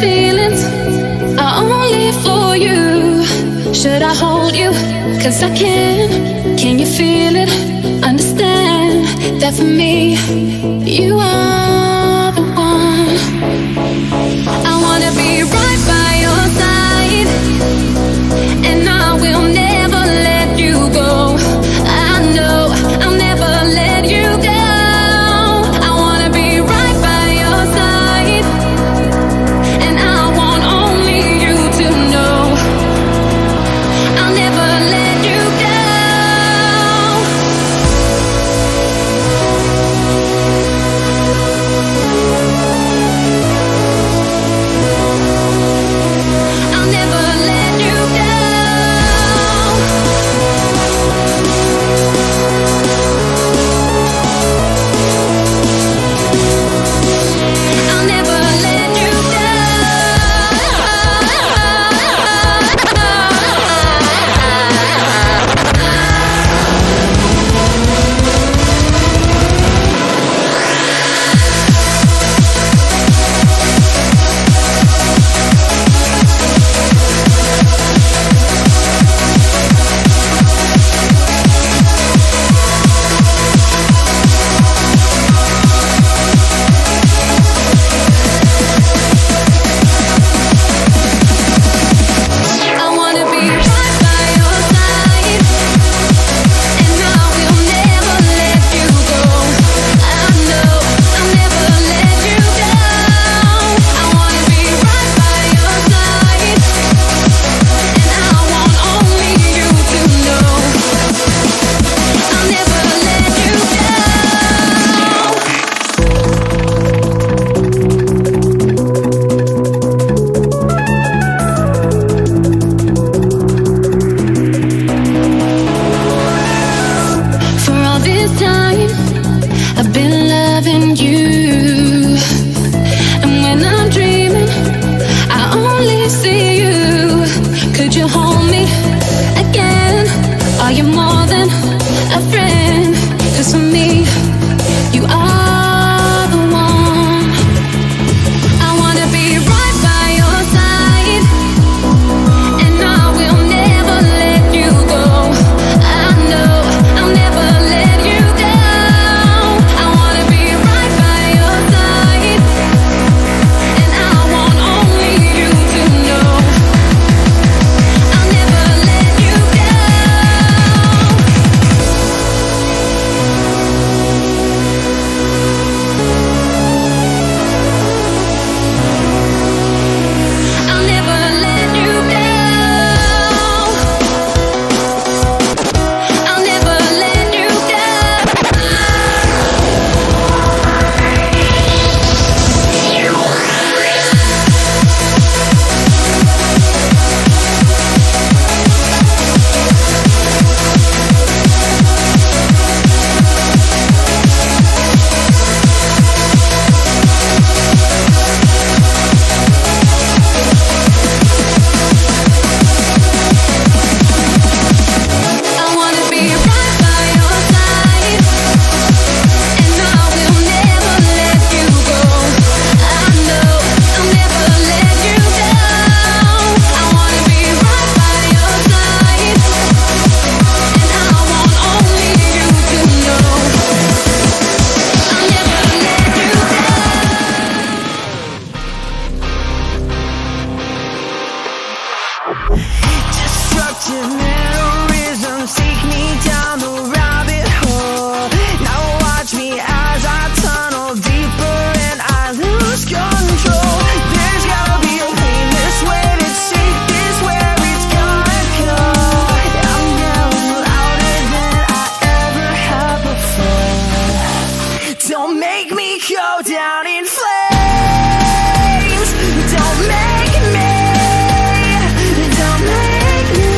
feelings are only for you. Should I hold you? 'Cause I can. Can you feel it? Understand that for me, you are the one. I wanna be right by your side, and I will never let you go. I know I'll never let you go. I wanna be right by your side, and I want only you to know I'll never let you go. I'll never let you go. I'll never let you go. I wanna be right by your side, and I will never let you go. I know I'll never let you go. I wanna be right by your side, and I want only you to know I'll never let you go. For all this time, I've been loving you, and when I'm dreaming, I only see you. Could you hold me again? Are you more than a friend? 'Cause for me, you are the one. I wanna be right by your side, and I will never let you go. I know I'll never let you go. I wanna be right by your side, and I want only you to know I'll never let you go. I'll never let you go. I'll never let you go. I wanna be right by your side, and I will never let you go. I know I'll never let you go. I wanna be right by your side, and I want only you to know I'll never let you go. Destructive mannerisms take me down the rabbit hole. Now watch me as I tunnel deeper and I lose control. There's gotta be a painless way to take this where it's gotta go. I'm yelling louder than I ever have before. Don't make me go down in flames. Don't make me. Don't make me.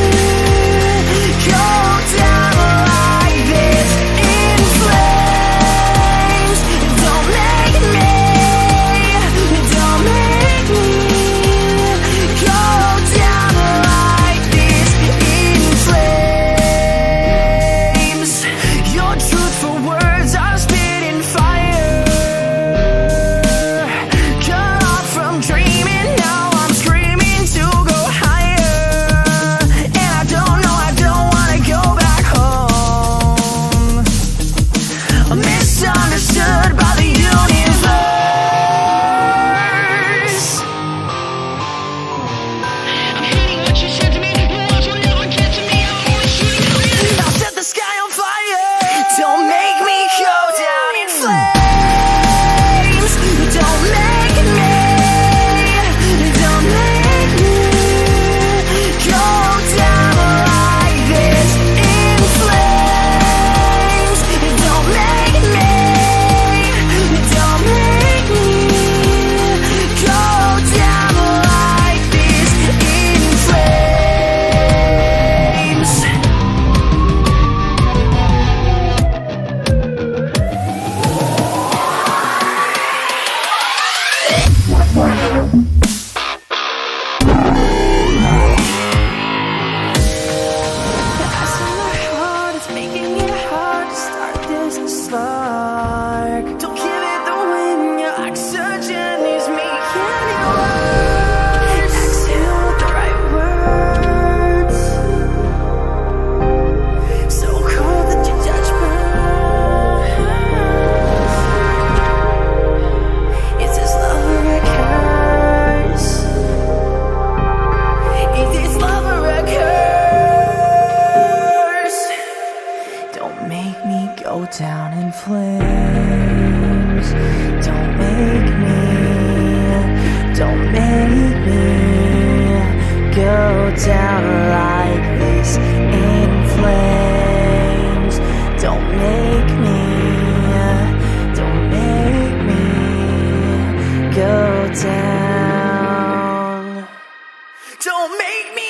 Don't make me